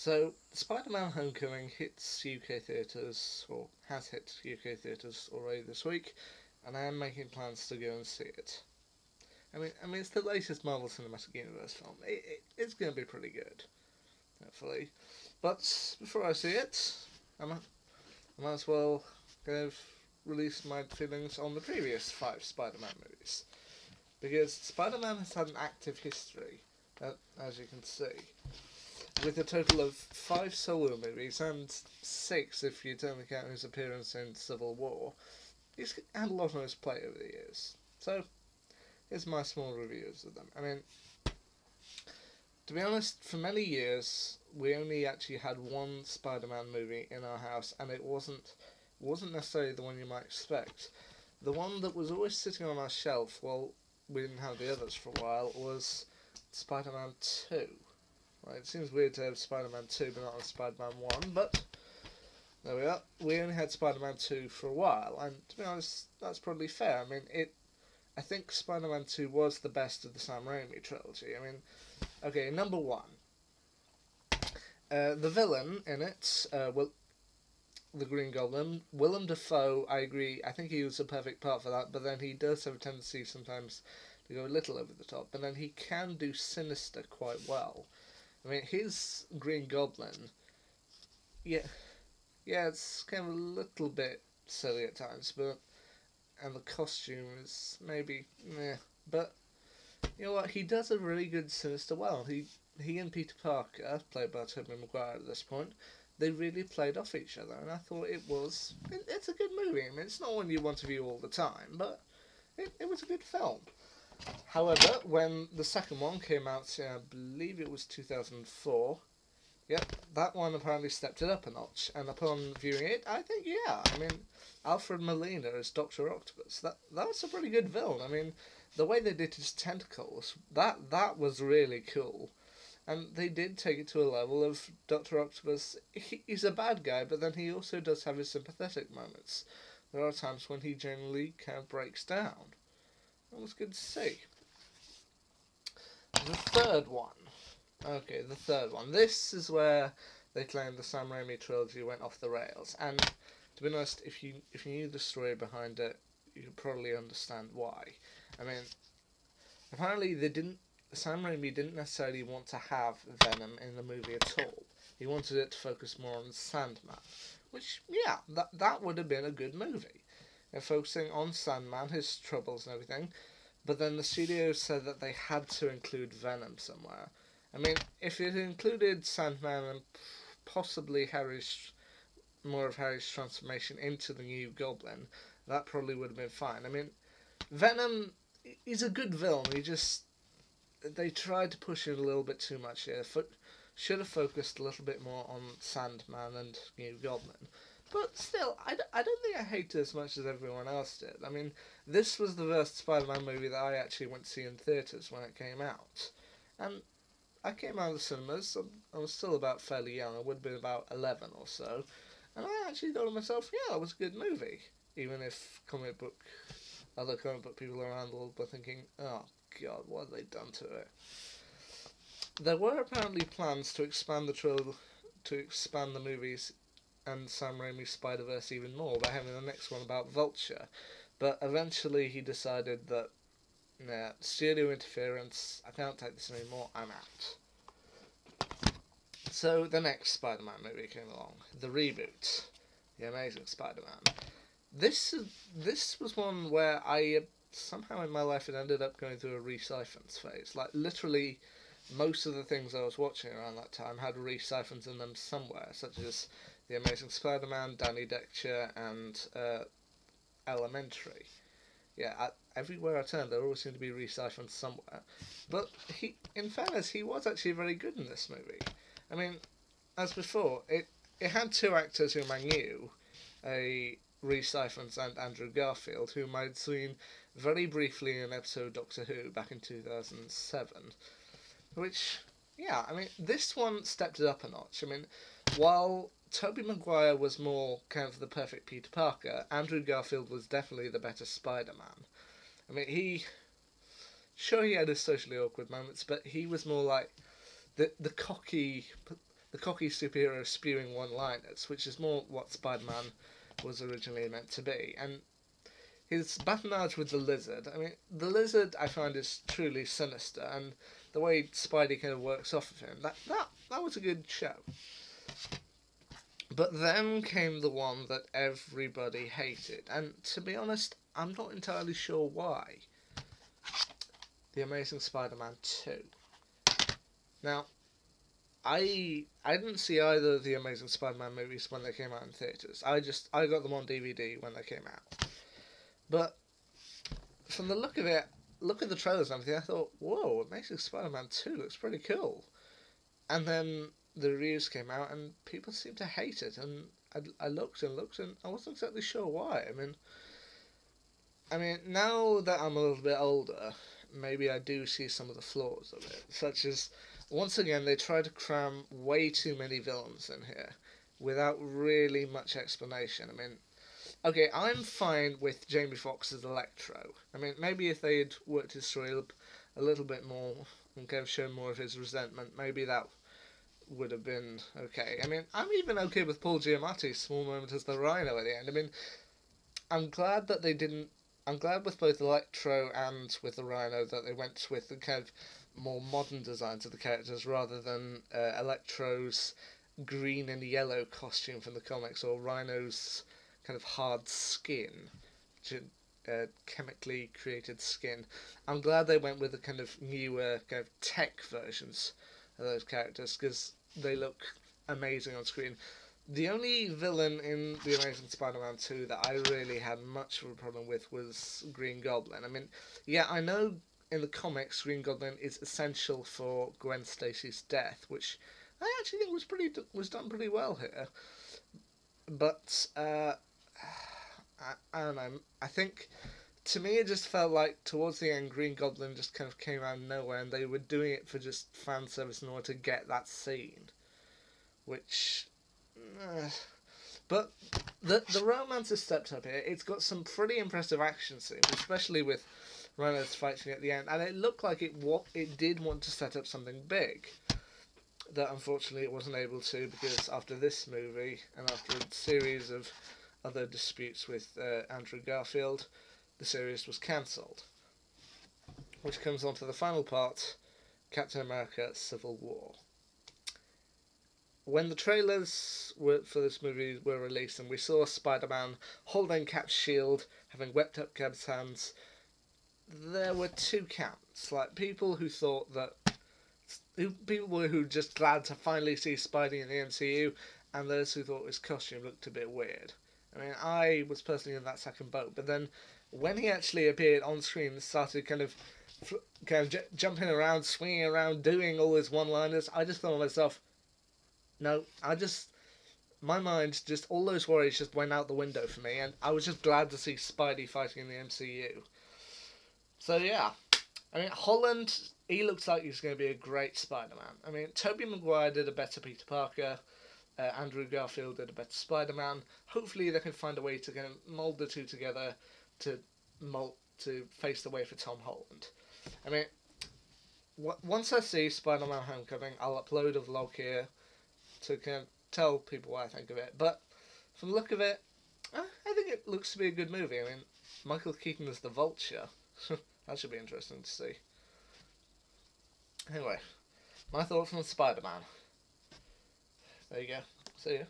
So, Spider-Man Homecoming hits UK theatres, or has hit UK theatres already this week, and I am making plans to go and see it. I mean, it's the latest Marvel Cinematic Universe film. It's going to be pretty good, hopefully. But before I see it, I might as well kind of release my feelings on the previous 5 Spider-Man movies. Because Spider-Man has had an active history, as you can see, with a total of 5 solo movies and 6 if you don't count his appearance in Civil War. He's had a lot on his plate over the years. So, here's my small reviews of them. I mean, to be honest, for many years we only actually had one Spider-Man movie in our house, and it wasn't necessarily the one you might expect. The one that was always sitting on our shelf while we didn't have the others for a while was SpiderMan II. Right, it seems weird to have SpiderMan 2 but not have SpiderMan 1, but there we are. We only had SpiderMan 2 for a while, and to be honest, that's probably fair. I mean, I think Spider-Man 2 was the best of the Sam Raimi trilogy. I mean, okay, number 1. The villain in it, the Green Goblin, Willem Dafoe, I agree, I think he was a perfect part for that, but then he does have a tendency sometimes to go a little over the top, but then he can do sinister quite well. I mean, his Green Goblin, yeah, it's kind of a little bit silly at times, and the costume is maybe meh, but you know what, he does a really good sinister well. He and Peter Parker, played by Tobey Maguire at this point, they really played off each other, and I thought it's a good movie. I mean, it's not one you want to view all the time, but it was a good film. However, when the second one came out, I believe it was 2004, yep, that one apparently stepped it up a notch, and upon viewing it, I think, yeah, I mean, Alfred Molina as Dr. Octopus, that was a pretty good villain. I mean, the way they did his tentacles, that was really cool. And they did take it to a level of Dr. Octopus, he's a bad guy, but then he also does have his sympathetic moments. There are times when he generally kind of breaks down. It was good to see. The third one. Okay, the third one. This is where they claim the Sam Raimi trilogy went off the rails. And to be honest, if you knew the story behind it, you could probably understand why. I mean, apparently Sam Raimi didn't necessarily want to have Venom in the movie at all. He wanted it to focus more on Sandman. Which, yeah, that would have been a good movie. Focusing on Sandman, his troubles and everything, but then the studio said that they had to include Venom somewhere. I mean, if it included Sandman and possibly more of Harry's transformation into the new Goblin, that probably would have been fine. I mean, Venom is a good villain, they tried to push it a little bit too much here. Should have focused a little bit more on Sandman and new Goblin. But still, I don't think I hate it as much as everyone else did. I mean, this was the first Spider-Man movie that I actually went to see in theatres when it came out. And I came out of the cinemas, I was still about fairly young, I would have been about 11 or so, and I actually thought to myself, yeah, that was a good movie. Even if other comic book people around the world were thinking, oh god, what have they done to it? There were apparently plans to expand the movies and Sam Raimi's Spider-Verse even more by having the next one about Vulture, but eventually he decided that, nah, studio interference, I can't take this anymore, I'm out. So the next Spider-Man movie came along, the reboot, The Amazing Spider-Man. This was one where I somehow in my life it ended up going through a Rhys-Ifans phase. Like, literally, most of the things I was watching around that time had Rhys-Ifans in them somewhere, such as The Amazing Spider-Man, Danny Dexter, and Elementary. Yeah, everywhere I turned, there always seemed to be Rhys-Ifans somewhere. But in fairness, he was actually very good in this movie. I mean, as before, it had 2 actors whom I knew, Rhys-Ifans and Andrew Garfield, whom I'd seen very briefly in an episode of Doctor Who back in 2007. Which, yeah, I mean, this one stepped it up a notch. I mean, while Tobey Maguire was more kind of the perfect Peter Parker, Andrew Garfield was definitely the better Spider-Man. I mean, he had his socially awkward moments, but he was more like the cocky the cocky superhero spewing one-liners, which is more what Spider-Man was originally meant to be. And his badinage with the Lizard, I mean, the Lizard I find is truly sinister, and the way Spidey kind of works off of him, that was a good show. But then came the one that everybody hated, and to be honest, I'm not entirely sure why. The Amazing Spider-Man II. Now, I didn't see either of the Amazing Spider-Man movies when they came out in theatres. I got them on DVD when they came out. But from the look of it, look at the trailers and everything, I thought, whoa, Amazing Spider-Man 2 looks pretty cool. And then the reviews came out and people seemed to hate it, and I looked and I wasn't exactly sure why. I mean, now that I'm a little bit older, maybe I do see some of the flaws of it, such as, once again, they try to cram way too many villains in here without really much explanation. I mean, okay, I'm fine with Jamie Foxx as Electro. I mean, maybe if they'd worked his story a little bit more and kind of shown more of his resentment, maybe that would have been okay. I mean, I'm even okay with Paul Giamatti's small moment as the Rhino at the end. I mean, I'm glad that they didn't... I'm glad with both Electro and with the Rhino that they went with the kind of more modern designs of the characters rather than Electro's green and yellow costume from the comics, or Rhino's kind of hard skin, chemically created skin. I'm glad they went with the kind of newer kind of tech versions of those characters, because they look amazing on screen. The only villain in The Amazing Spider-Man 2 that I really had much of a problem with was Green Goblin. I mean, yeah, I know in the comics Green Goblin is essential for Gwen Stacy's death, which I actually think was done pretty well here. But I don't know. I think, to me, it just felt like towards the end, Green Goblin just kind of came out of nowhere, and they were doing it for just fan service in order to get that scene, which. But the romance has stepped up here. It's got some pretty impressive action scenes, especially with Rhino's fighting at the end, and it looked like it did want to set up something big that unfortunately it wasn't able to, because after this movie and after a series of other disputes with Andrew Garfield, the series was cancelled. Which comes on to the final part, Captain America Civil War. When the trailers for this movie were released and we saw Spider-Man holding Cap's shield, having whipped up Cap's hands, there were two camps. Like, people who thought that... People who were just glad to finally see Spidey in the MCU, and those who thought his costume looked a bit weird. I mean, I was personally in that second boat, but then when he actually appeared on screen and started kind of jumping around, swinging around, doing all his one-liners, I just thought to myself, no, my mind, just all those worries just went out the window for me, and I was just glad to see Spidey fighting in the MCU. So yeah, I mean, Holland, he looks like he's going to be a great Spider-Man. I mean, Tobey Maguire did a better Peter Parker, Andrew Garfield did a better Spider-Man. Hopefully they can find a way to kind of mould the two together to face the way for Tom Holland. I mean, once I see Spider-Man Homecoming, I'll upload a vlog here to kind of tell people what I think of it. But from the look of it, I think it looks to be a good movie. I mean, Michael Keaton as the Vulture. That should be interesting to see. Anyway, my thoughts on Spider-Man. There you go. See ya.